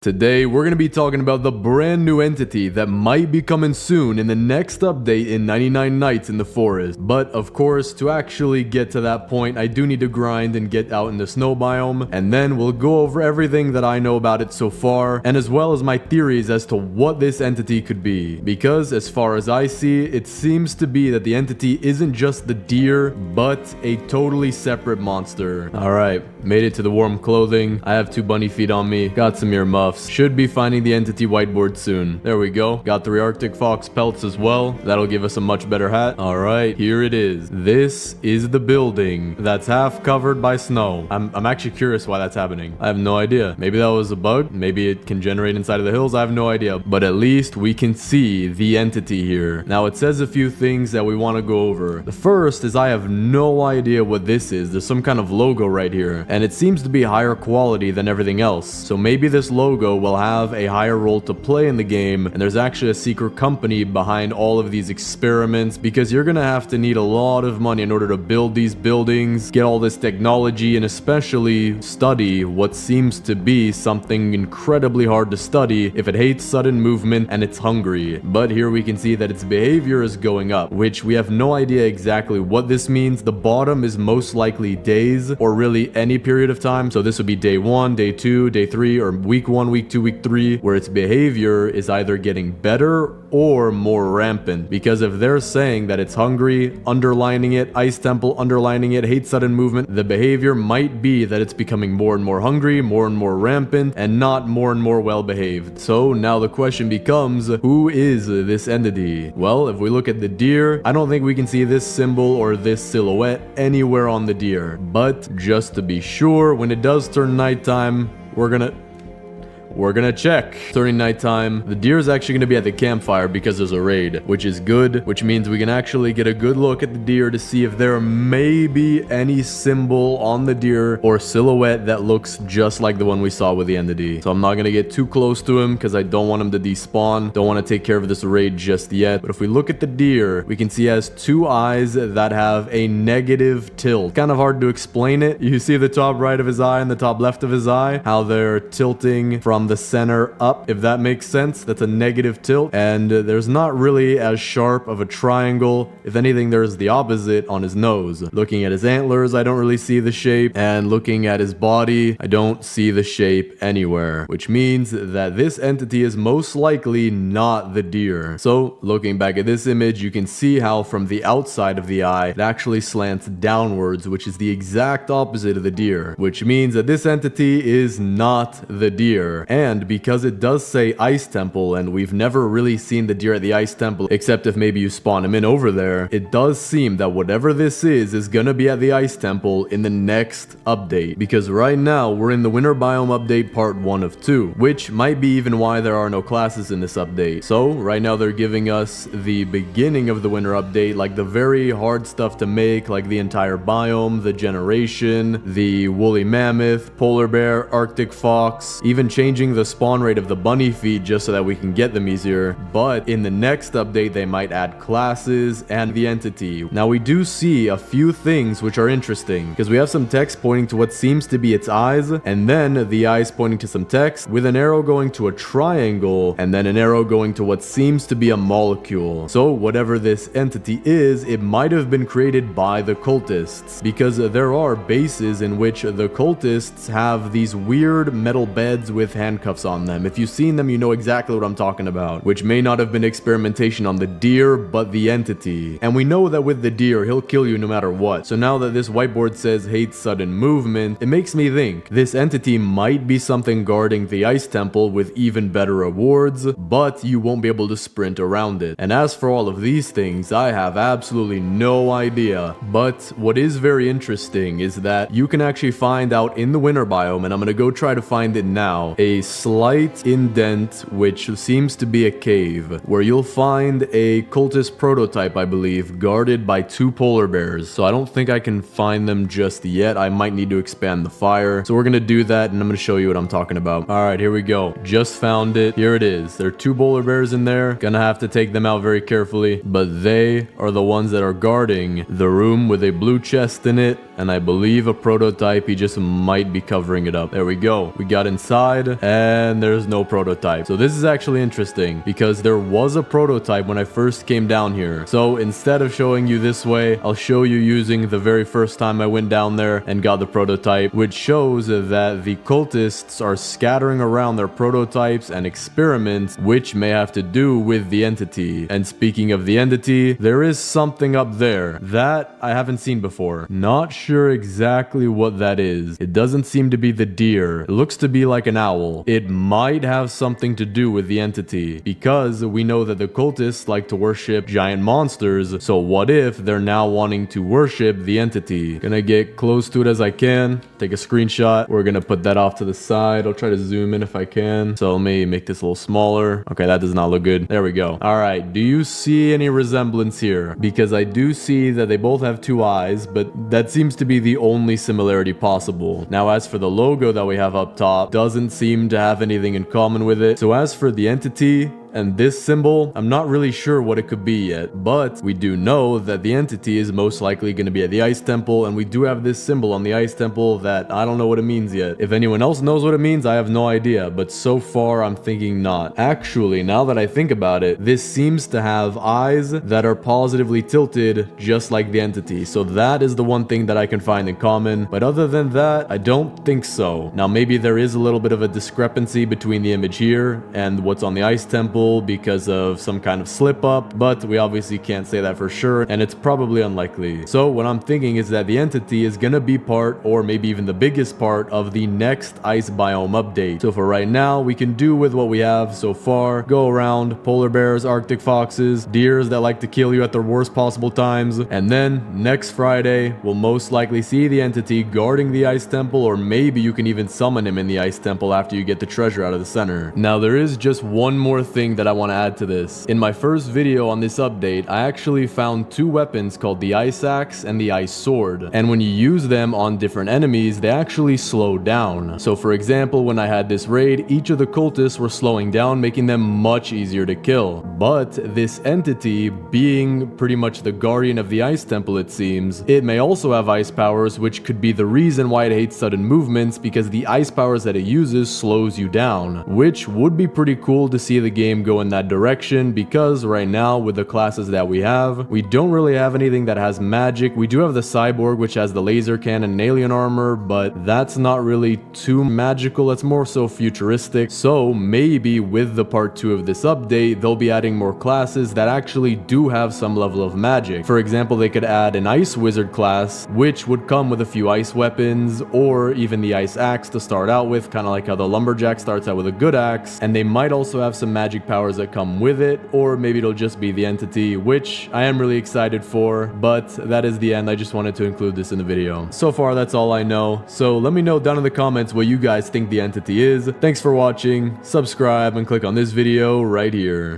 Today, we're going to be talking about the brand new entity that might be coming soon in the next update in 99 Nights in the Forest. But of course, to actually get to that point, I do need to grind and get out in the snow biome, and then we'll go over everything that I know about it so far, and as well as my theories as to what this entity could be. Because as far as I see, it seems to be that the entity isn't just the deer, but a totally separate monster. Alright, made it to the warm clothing. I have 2 bunny feet on me, got some earmuffs. Should be finding the entity whiteboard soon. There we go. Got 3 Arctic fox pelts as well. That'll give us a much better hat. Alright, here it is. This is the building that's half covered by snow. I'm actually curious why that's happening. I have no idea. Maybe that was a bug. Maybe it can generate inside of the hills. I have no idea. But at least we can see the entity here. Now it says a few things that we want to go over. The first is I have no idea what this is. There's some kind of logo right here. And it seems to be higher quality than everything else. So maybe this logo will have a higher role to play in the game, and there's actually a secret company behind all of these experiments, because you're gonna have to need a lot of money in order to build these buildings, get all this technology, and especially study what seems to be something incredibly hard to study if it hates sudden movement and it's hungry. But here we can see that its behavior is going up, which we have no idea exactly what this means. The bottom is most likely days, or really any period of time, so this would be day 1, day 2, day 3, or week 1, week 2, week 3, where its behavior is either getting better or more rampant. Because if they're saying that it's hungry, underlining it, ice temple, underlining it, hates sudden movement, the behavior might be that it's becoming more and more hungry, more and more rampant, and not more and more well behaved. So now the question becomes, who is this entity? Well, if we look at the deer, I don't think we can see this symbol or this silhouette anywhere on the deer. But just to be sure, when it does turn nighttime, we're gonna check. Turning nighttime, the deer is actually gonna be at the campfire because there's a raid, which is good, which means we can actually get a good look at the deer to see if there may be any symbol on the deer or silhouette that looks just like the one we saw with the entity. So I'm not gonna get too close to him because I don't want him to despawn. Don't want to take care of this raid just yet. But if we look at the deer, we can see he has 2 eyes that have a negative tilt. Kind of hard to explain it. You see the top right of his eye and the top left of his eye, how they're tilting from the center up, if that makes sense. That's a negative tilt, and there's not really as sharp of a triangle. If anything, there's the opposite on his nose. Looking at his antlers, I don't really see the shape, and looking at his body, I don't see the shape anywhere, which means that this entity is most likely not the deer. So looking back at this image, you can see how from the outside of the eye, it actually slants downwards, which is the exact opposite of the deer, which means that this entity is not the deer. And because it does say Ice Temple, and we've never really seen the deer at the Ice Temple, except if maybe you spawn him in over there, it does seem that whatever this is gonna be at the Ice Temple in the next update. Because right now, we're in the Winter Biome Update Part 1 of 2, which might be even why there are no classes in this update. So, right now they're giving us the beginning of the Winter Update, like the very hard stuff to make, like the entire biome, the generation, the woolly mammoth, polar bear, Arctic fox, even changing the spawn rate of the bunny feet just so that we can get them easier. But in the next update, they might add classes and the entity. Now we do see a few things which are interesting, because we have some text pointing to what seems to be its eyes, and then the eyes pointing to some text with an arrow going to a triangle, and then an arrow going to what seems to be a molecule. So whatever this entity is, it might have been created by the cultists, because there are bases in which the cultists have these weird metal beds with handcuffs on them. If you've seen them, you know exactly what I'm talking about, which may not have been experimentation on the deer, but the entity. And we know that with the deer, he'll kill you no matter what. So now that this whiteboard says hates sudden movement, it makes me think this entity might be something guarding the Ice Temple with even better rewards, but you won't be able to sprint around it. And as for all of these things, I have absolutely no idea. But what is very interesting is that you can actually find out in the winter biome, and I'm gonna go try to find it now, a slight indent which seems to be a cave, where you'll find a cultist prototype, I believe, guarded by 2 polar bears. So I don't think I can find them just yet. I might need to expand the fire. So we're gonna do that, and I'm gonna show you what I'm talking about. Alright, here we go. Just found it. Here it is. There are 2 polar bears in there. Gonna have to take them out very carefully, but they are the ones that are guarding the room with a blue chest in it and I believe a prototype. He just might be covering it up. There we go. We got inside, and there's no prototype. So this is actually interesting because there was a prototype when I first came down here. So instead of showing you this way, I'll show you using the very first time I went down there and got the prototype, which shows that the cultists are scattering around their prototypes and experiments, which may have to do with the entity. And speaking of the entity, there is something up there that I haven't seen before. Not sure exactly what that is. It doesn't seem to be the deer. It looks to be like an owl. It might have something to do with the entity because we know that the cultists like to worship giant monsters. So what if they're now wanting to worship the entity? Gonna get close to it as I can. Take a screenshot. We're gonna put that off to the side. I'll try to zoom in if I can. So let me make this a little smaller. Okay, that does not look good. There we go. All right. Do you see any resemblance here? Because I do see that they both have two eyes, but that seems to be the only similarity possible. Now, as for the logo that we have up top, doesn't seem to have anything in common with it. So as for the entity and this symbol, I'm not really sure what it could be yet, but we do know that the entity is most likely going to be at the ice temple, and we do have this symbol on the ice temple that I don't know what it means yet. If anyone else knows what it means, I have no idea, but so far I'm thinking not. Actually, now that I think about it, this seems to have eyes that are positively tilted just like the entity, so that is the one thing that I can find in common, but other than that, I don't think so. Now maybe there is a little bit of a discrepancy between the image here and what's on the ice temple because of some kind of slip up, but we obviously can't say that for sure, and it's probably unlikely. So what I'm thinking is that the entity is gonna be part, or maybe even the biggest part, of the next ice biome update. So for right now, we can do with what we have so far. Go around, polar bears, arctic foxes, deers that like to kill you at the worst possible times, and then next Friday, we'll most likely see the entity guarding the ice temple, or maybe you can even summon him in the ice temple after you get the treasure out of the center. Now there is just one more thing that I want to add to this. In my first video on this update, I actually found two weapons called the ice axe and the ice sword, and when you use them on different enemies, they actually slow down. So for example, when I had this raid, each of the cultists were slowing down, making them much easier to kill. But this entity, being pretty much the guardian of the ice temple, it seems, it may also have ice powers, which could be the reason why it hates sudden movements, because the ice powers that it uses slows you down, which would be pretty cool to see the game go in that direction, because right now with the classes that we have, we don't really have anything that has magic. We do have the cyborg, which has the laser cannon and alien armor, but that's not really too magical. It's more so futuristic. So maybe with the part 2 of this update, they'll be adding more classes that actually do have some level of magic. For example, they could add an ice wizard class, which would come with a few ice weapons, or even the ice axe to start out with, kind of like how the lumberjack starts out with a good axe. And they might also have some magic powers that come with it, or maybe it'll just be the entity, which I am really excited for, but that is the end. I just wanted to include this in the video. So far, that's all I know, so let me know down in the comments what you guys think the entity is. Thanks for watching, subscribe, and click on this video right here.